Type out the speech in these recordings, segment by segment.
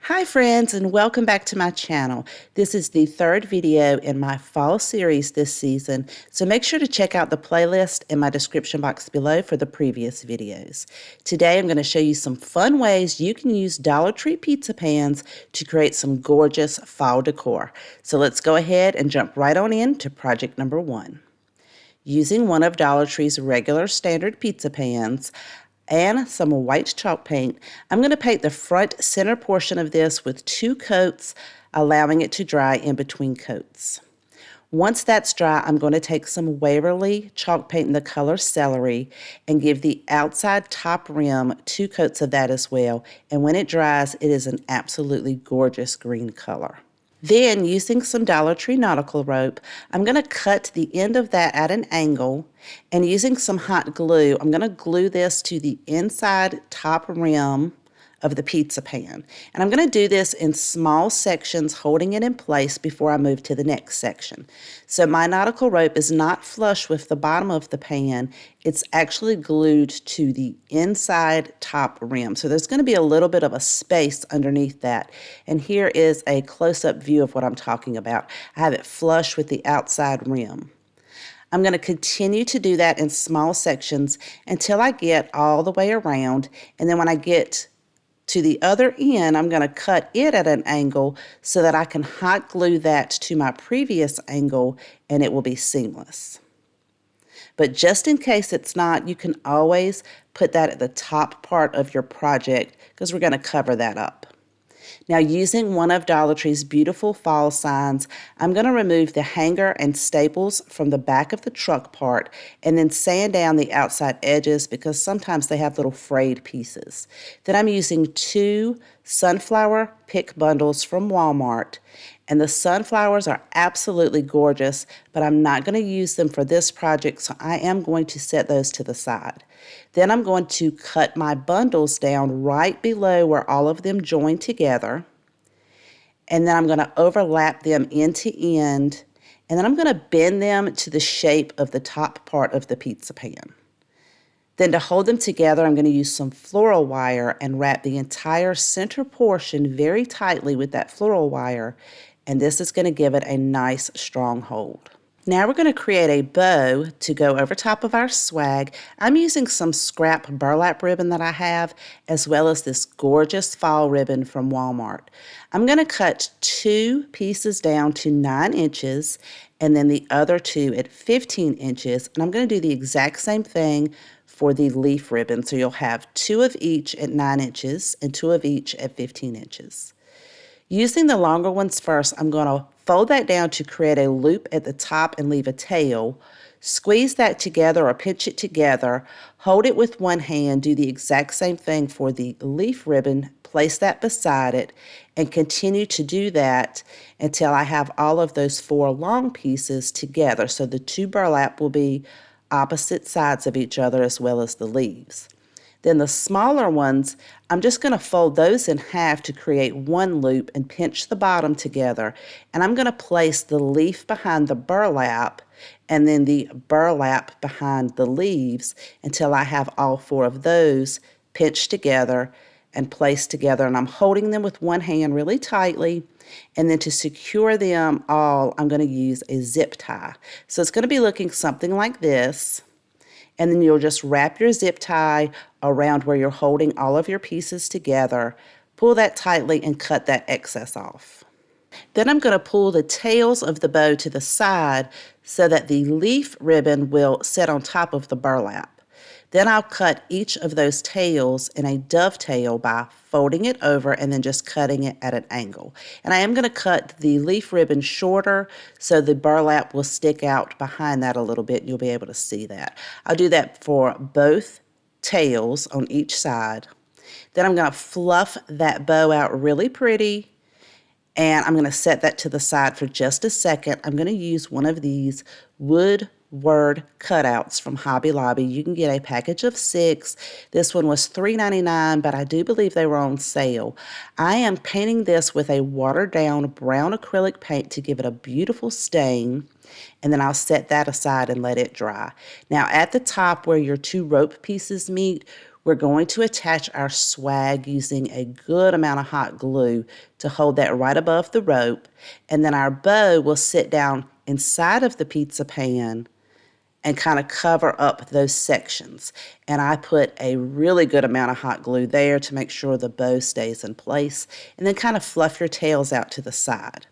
Hi friends, and welcome back to my channel. This is the third video in my fall series this season, so make sure to check out the playlist in my description box below for the previous videos. Today I'm going to show you some fun ways you can use Dollar Tree pizza pans to create some gorgeous fall decor. So let's go ahead and jump right on into project number one. Using one of Dollar Tree's regular standard pizza pans, and some white chalk paint, I'm going to paint the front center portion of this with 2 coats, allowing it to dry in between coats. Once that's dry, I'm going to take some Waverly chalk paint in the color Celery and give the outside top rim 2 coats of that as well. And when it dries, it is an absolutely gorgeous green color. Then, using some Dollar Tree nautical rope, I'm going to cut the end of that at an angle, and using some hot glue, I'm going to glue this to the inside top rim of the pizza pan. And I'm going to do this in small sections, holding it in place before I move to the next section. So my nautical rope is not flush with the bottom of the pan. It's actually glued to the inside top rim. So there's going to be a little bit of a space underneath that. And here is a close-up view of what I'm talking about. I have it flush with the outside rim. I'm going to continue to do that in small sections until I get all the way around. And then when I get to the other end, I'm going to cut it at an angle so that I can hot glue that to my previous angle and it will be seamless. But just in case it's not, you can always put that at the top part of your project because we're going to cover that up. Now, using one of Dollar Tree's beautiful fall signs, I'm going to remove the hanger and staples from the back of the truck part and then sand down the outside edges because sometimes they have little frayed pieces. Then I'm using 2 sunflower pick bundles from Walmart. And the sunflowers are absolutely gorgeous, but I'm not going to use them for this project, so I am going to set those to the side. Then I'm going to cut my bundles down right below where all of them join together. And then I'm going to overlap them end to end. And then I'm going to bend them to the shape of the top part of the pizza pan. Then to hold them together, I'm going to use some floral wire and wrap the entire center portion very tightly with that floral wire. And this is going to give it a nice strong hold. Now we're going to create a bow to go over top of our swag. I'm using some scrap burlap ribbon that I have, as well as this gorgeous fall ribbon from Walmart. I'm going to cut 2 pieces down to 9 inches and then the other 2 at 15 inches. And I'm going to do the exact same thing for the leaf ribbon. So you'll have 2 of each at 9 inches and 2 of each at 15 inches. Using the longer ones first, I'm going to fold that down to create a loop at the top and leave a tail. Squeeze that together or pinch it together. Hold it with one hand. Do the exact same thing for the leaf ribbon. Place that beside it and continue to do that until I have all of those 4 long pieces together. So the 2 burlap will be opposite sides of each other as well as the leaves. Then the smaller ones, I'm just going to fold those in half to create 1 loop and pinch the bottom together. And I'm going to place the leaf behind the burlap and then the burlap behind the leaves until I have all 4 of those pinched together and placed together. And I'm holding them with one hand really tightly. And then to secure them all, I'm going to use a zip tie. So it's going to be looking something like this. And then you'll just wrap your zip tie around where you're holding all of your pieces together. Pull that tightly and cut that excess off. Then I'm going to pull the tails of the bow to the side so that the leaf ribbon will sit on top of the burlap. Then I'll cut each of those tails in a dovetail by folding it over and then just cutting it at an angle. And I am going to cut the leaf ribbon shorter so the burlap will stick out behind that a little bit. You'll be able to see that. I'll do that for both tails on each side. Then I'm going to fluff that bow out really pretty. And I'm going to set that to the side for just a second. I'm going to use one of these wood word cutouts from Hobby Lobby. You can get a package of 6. This one was $3.99, but I do believe they were on sale. I am painting this with a watered down brown acrylic paint to give it a beautiful stain, and then I'll set that aside and let it dry. Now at the top where your 2 rope pieces meet, We're going to attach our swag using a good amount of hot glue to hold that right above the rope, and then our bow will sit down inside of the pizza pan and kind of cover up those sections. And I put a really good amount of hot glue there to make sure the bow stays in place, and then kind of fluff your tails out to the side.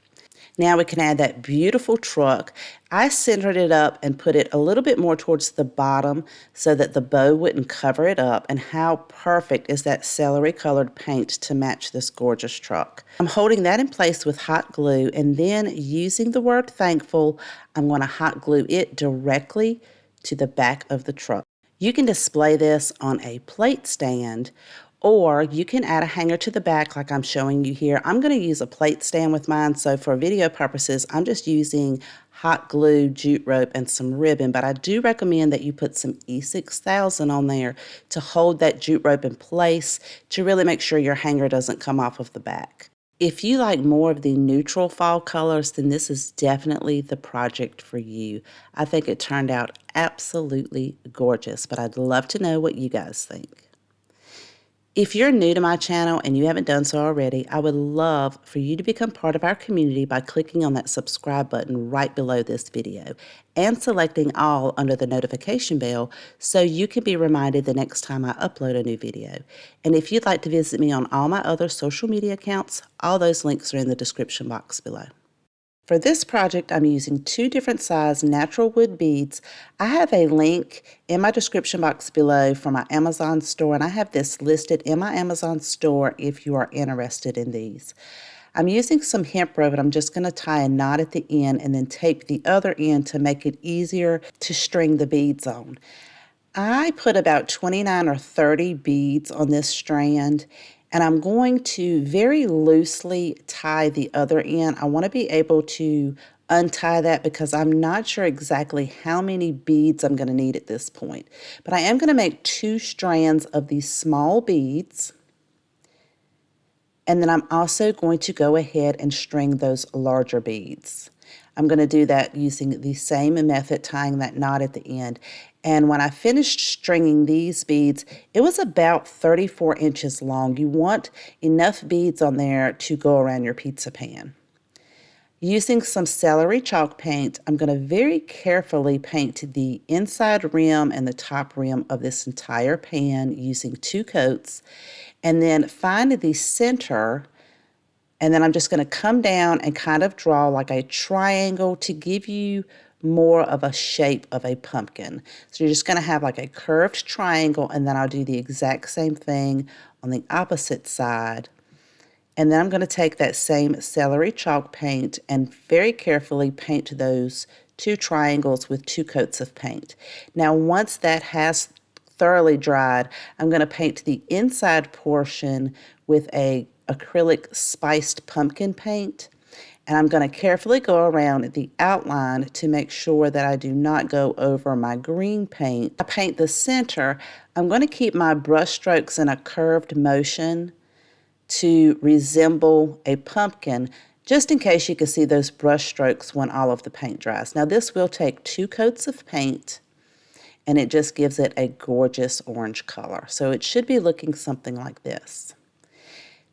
Now we can add that beautiful truck. I centered it up and put it a little bit more towards the bottom so that the bow wouldn't cover it up. And how perfect is that celery colored paint to match this gorgeous truck. I'm holding that in place with hot glue, and then using the word thankful, I'm going to hot glue it directly to the back of the truck. You can display this on a plate stand, or you can add a hanger to the back like I'm showing you here. I'm going to use a plate stand with mine, so for video purposes, I'm just using hot glue, jute rope, and some ribbon, but I do recommend that you put some E6000 on there to hold that jute rope in place to really make sure your hanger doesn't come off of the back. If you like more of the neutral fall colors, then this is definitely the project for you. I think it turned out absolutely gorgeous, but I'd love to know what you guys think. If you're new to my channel and you haven't done so already, I would love for you to become part of our community by clicking on that subscribe button right below this video and selecting all under the notification bell so you can be reminded the next time I upload a new video. And if you'd like to visit me on all my other social media accounts, all those links are in the description box below. For this project, I'm using 2 different size natural wood beads. I have a link in my description box below for my Amazon store, and I have this listed in my Amazon store if you are interested in these. I'm using some hemp rope, and I'm just going to tie a knot at the end and then tape the other end to make it easier to string the beads on. I put about 29 or 30 beads on this strand, and I'm going to very loosely tie the other end. I want to be able to untie that because I'm not sure exactly how many beads I'm going to need at this point. But I am going to make 2 strands of these small beads. And then I'm also going to go ahead and string those larger beads. I'm going to do that using the same method, tying that knot at the end. And when I finished stringing these beads, it was about 34 inches long. You want enough beads on there to go around your pizza pan. Using some celery chalk paint, I'm going to very carefully paint the inside rim and the top rim of this entire pan using 2 coats. And then find the center, and then I'm just going to come down and kind of draw like a triangle to give you more of a shape of a pumpkin. So you're just going to have like a curved triangle, and then I'll do the exact same thing on the opposite side. And then I'm going to take that same celery chalk paint and very carefully paint those 2 triangles with 2 coats of paint. Now once that has thoroughly dried, I'm going to paint the inside portion with a acrylic spiced pumpkin paint. And I'm going to carefully go around the outline to make sure that I do not go over my green paint. I paint the center. I'm going to keep my brush strokes in a curved motion to resemble a pumpkin, just in case you can see those brush strokes when all of the paint dries. Now this will take 2 coats of paint, and it just gives it a gorgeous orange color. So it should be looking something like this.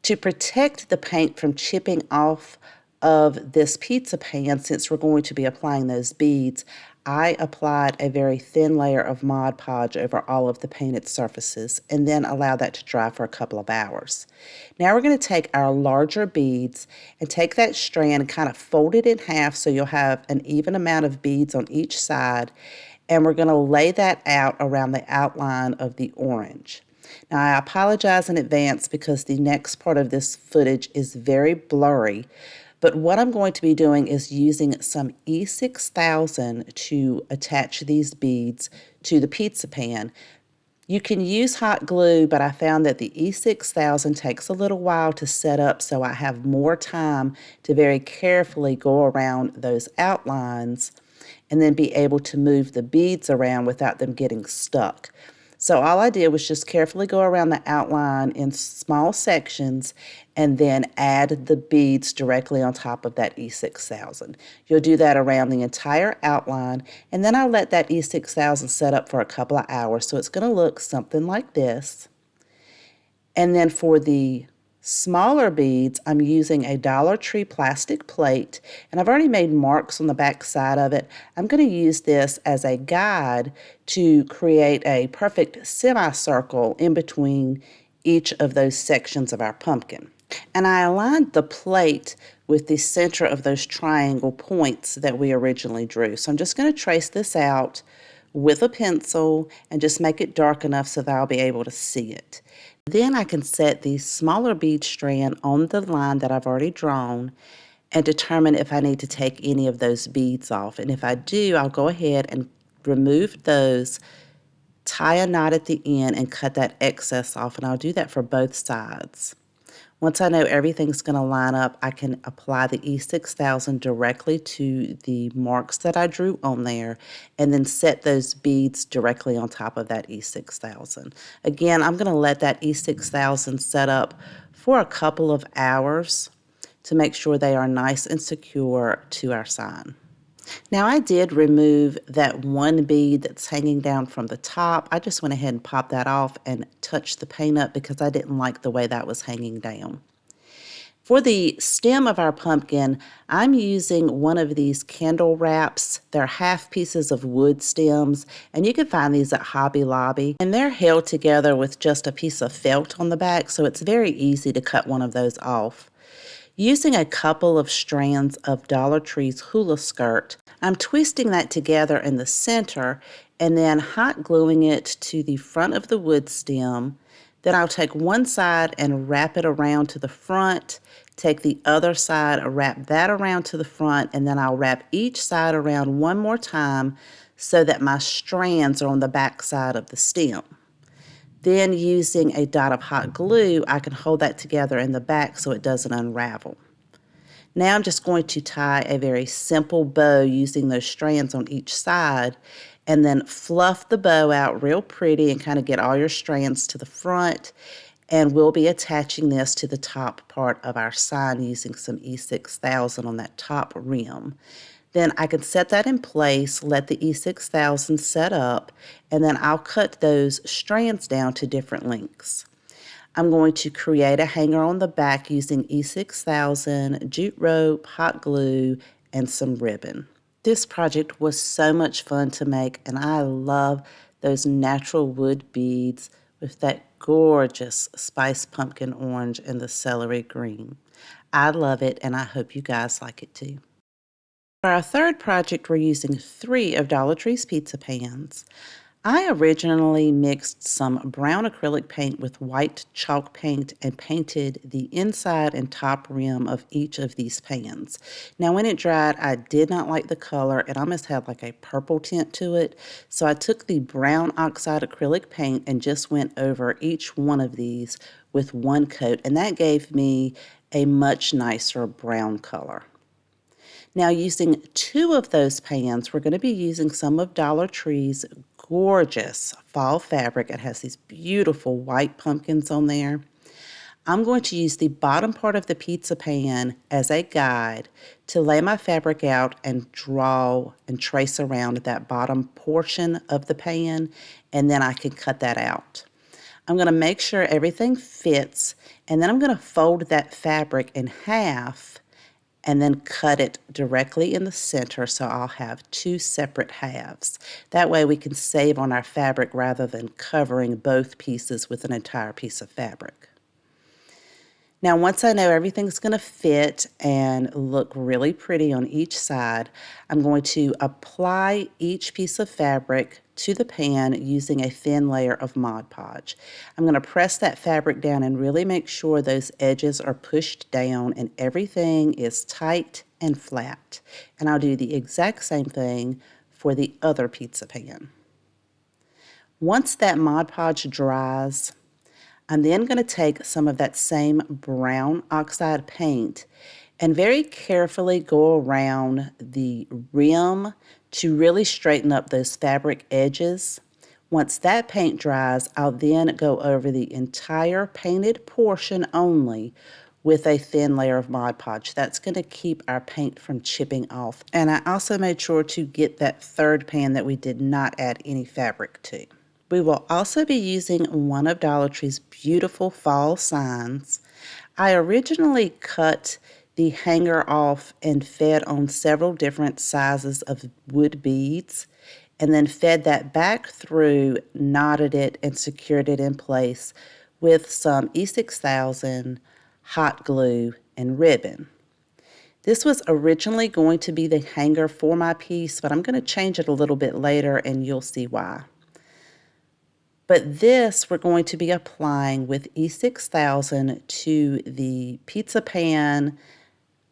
To protect the paint from chipping off of this pizza pan, since we're going to be applying those beads, I applied a very thin layer of Mod Podge over all of the painted surfaces and then allow that to dry for a couple of hours. Now we're going to take our larger beads and take that strand and kind of fold it in half so you'll have an even amount of beads on each side, and we're going to lay that out around the outline of the orange. Now I apologize in advance because the next part of this footage is very blurry, but what I'm going to be doing is using some E6000 to attach these beads to the pizza pan. You can use hot glue, but I found that the E6000 takes a little while to set up, so I have more time to very carefully go around those outlines and then be able to move the beads around without them getting stuck. So all I did was just carefully go around the outline in small sections and then add the beads directly on top of that E6000. You'll do that around the entire outline, and then I'll let that E6000 set up for a couple of hours. So it's going to look something like this. And then for the smaller beads, I'm using a Dollar Tree plastic plate, and I've already made marks on the back side of it. I'm going to use this as a guide to create a perfect semicircle in between each of those sections of our pumpkin. And I aligned the plate with the center of those triangle points that we originally drew. So I'm just going to trace this out with a pencil and just make it dark enough so that I'll be able to see it. Then I can set the smaller bead strand on the line that I've already drawn and determine if I need to take any of those beads off. And if I do, I'll go ahead and remove those, tie a knot at the end, and cut that excess off. And I'll do that for both sides. Once I know everything's going to line up, I can apply the E6000 directly to the marks that I drew on there and then set those beads directly on top of that E6000. Again, I'm going to let that E6000 set up for a couple of hours to make sure they are nice and secure to our sign. Now I did remove that one bead that's hanging down from the top. I just went ahead and popped that off and touched the paint up because I didn't like the way that was hanging down. For the stem of our pumpkin, I'm using one of these candle wraps. They're half pieces of wood stems, and you can find these at Hobby Lobby. And they're held together with just a piece of felt on the back, so it's very easy to cut one of those off. Using a couple of strands of Dollar Tree's hula skirt, I'm twisting that together in the center and then hot gluing it to the front of the wood stem. Then I'll take one side and wrap it around to the front, take the other side, wrap that around to the front, and then I'll wrap each side around one more time so that my strands are on the back side of the stem. Then using a dot of hot glue, I can hold that together in the back so it doesn't unravel. Now I'm just going to tie a very simple bow using those strands on each side and then fluff the bow out real pretty and kind of get all your strands to the front. And we'll be attaching this to the top part of our sign using some E6000 on that top rim. Then I can set that in place, let the E6000 set up, and then I'll cut those strands down to different lengths. I'm going to create a hanger on the back using E6000, jute rope, hot glue, and some ribbon. This project was so much fun to make, and I love those natural wood beads with that gorgeous spiced pumpkin orange and the celery green. I love it, and I hope you guys like it too. For our third project, we're using 3 of Dollar Tree's pizza pans. I originally mixed some brown acrylic paint with white chalk paint and painted the inside and top rim of each of these pans. Now when it dried, I did not like the color. It almost had like a purple tint to it. So I took the brown oxide acrylic paint and just went over each one of these with one coat, and that gave me a much nicer brown color. Now using 2 of those pans, we're going to be using some of Dollar Tree's gorgeous fall fabric. It has these beautiful white pumpkins on there. I'm going to use the bottom part of the pizza pan as a guide to lay my fabric out and draw and trace around that bottom portion of the pan, and then I can cut that out. I'm going to make sure everything fits, and then I'm going to fold that fabric in half and then cut it directly in the center so I'll have 2 separate halves. That way we can save on our fabric rather than covering both pieces with an entire piece of fabric. Now once I know everything's going to fit and look really pretty on each side, I'm going to apply each piece of fabric to the pan using a thin layer of Mod Podge. I'm going to press that fabric down and really make sure those edges are pushed down and everything is tight and flat. And I'll do the exact same thing for the other pizza pan. Once that Mod Podge dries, I'm then going to take some of that same brown oxide paint and very carefully go around the rim to really straighten up those fabric edges Once that paint dries, I'll then go over the entire painted portion only with a thin layer of Mod Podge. That's going to keep our paint from chipping off. And I also made sure to get that third pan that we did not add any fabric to. We will also be using one of Dollar Tree's beautiful fall signs. I originally cut the hanger off and fed on several different sizes of wood beads, and then fed that back through, knotted it, and secured it in place with some E6000 hot glue and ribbon. This was originally going to be the hanger for my piece, but I'm going to change it a little bit later and you'll see why. But this we're going to be applying with E6000 to the pizza pan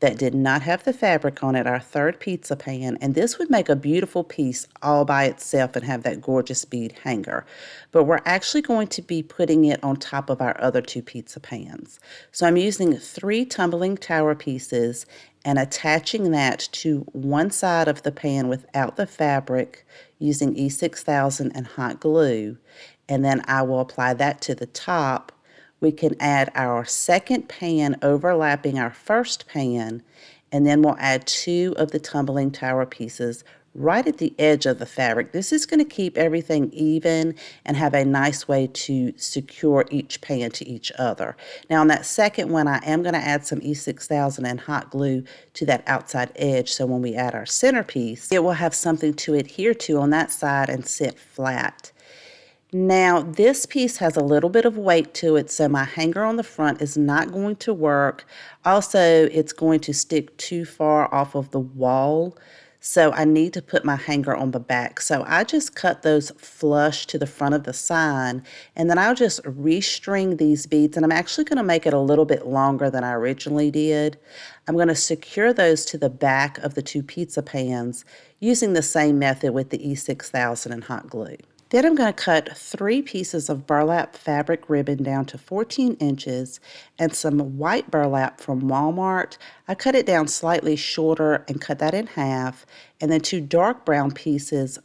that did not have the fabric on it, our third pizza pan, and this would make a beautiful piece all by itself and have that gorgeous bead hanger. But we're actually going to be putting it on top of our other two pizza pans. So I'm using 3 tumbling tower pieces and attaching that to one side of the pan without the fabric using E6000 and hot glue, and then I will apply that to the top. We can add our second pan overlapping our first pan, and then we'll add 2 of the tumbling tower pieces right at the edge of the fabric. This is going to keep everything even and have a nice way to secure each pan to each other. Now on that second one, I am going to add some E6000 and hot glue to that outside edge, so when we add our centerpiece, it will have something to adhere to on that side and sit flat. Now, this piece has a little bit of weight to it, so my hanger on the front is not going to work. Also, it's going to stick too far off of the wall, so I need to put my hanger on the back. So I just cut those flush to the front of the sign, and then I'll just restring these beads, and I'm actually going to make it a little bit longer than I originally did. I'm going to secure those to the back of the 2 pizza pans using the same method with the E6000 and hot glue. Then I'm going to cut 3 pieces of burlap fabric ribbon down to 14 inches and some white burlap from Walmart. I cut it down slightly shorter and cut that in half, and then 2 dark brown pieces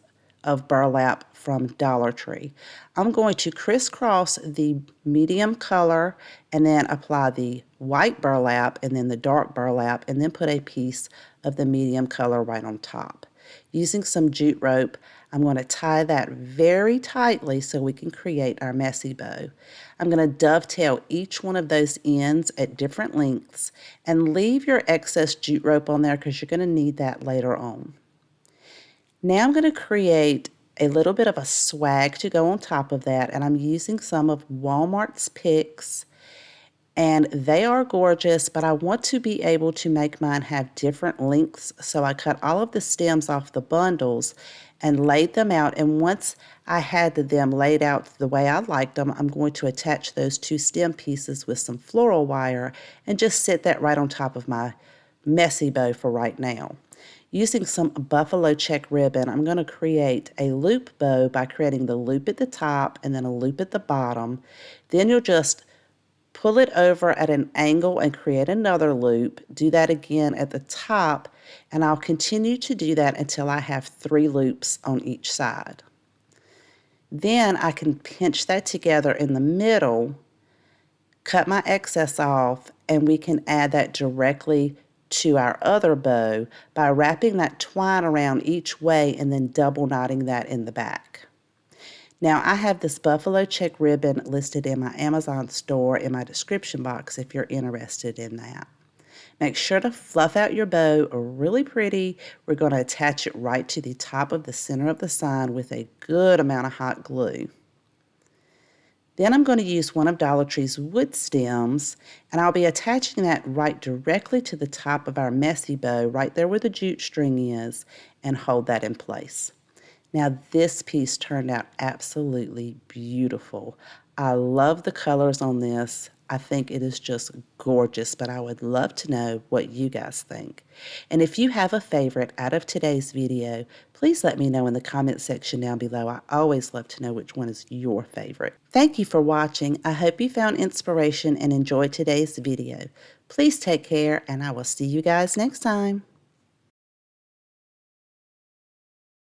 of burlap from Dollar Tree. I'm going to crisscross the medium color and then apply the white burlap and then the dark burlap, and then put a piece of the medium color right on top. Using some jute rope, I'm going to tie that very tightly so we can create our messy bow. I'm going to dovetail each one of those ends at different lengths and leave your excess jute rope on there because you're going to need that later on. Now I'm going to create a little bit of a swag to go on top of that, and I'm using some of Walmart's picks. And they are gorgeous, but I want to be able to make mine have different lengths, so I cut all of the stems off the bundles and laid them out. And once I had them laid out the way I liked them, I'm going to attach those 2 stem pieces with some floral wire and just sit that right on top of my messy bow for right now. Using some buffalo check ribbon, I'm going to create a loop bow by creating the loop at the top and then a loop at the bottom. Then you'll just pull it over at an angle and create another loop. Do that again at the top, and I'll continue to do that until I have 3 loops on each side. Then I can pinch that together in the middle, cut my excess off, and we can add that directly to our other bow by wrapping that twine around each way and then double knotting that in the back. Now, I have this buffalo check ribbon listed in my Amazon store in my description box if you're interested in that. Make sure to fluff out your bow really pretty. We're going to attach it right to the top of the center of the sign with a good amount of hot glue. Then I'm going to use one of Dollar Tree's wood stems, and I'll be attaching that right directly to the top of our messy bow, right there where the jute string is, and hold that in place. Now this piece turned out absolutely beautiful. I love the colors on this. I think it is just gorgeous, but I would love to know what you guys think. And if you have a favorite out of today's video, please let me know in the comment section down below. I always love to know which one is your favorite. Thank you for watching. I hope you found inspiration and enjoyed today's video. Please take care, and I will see you guys next time.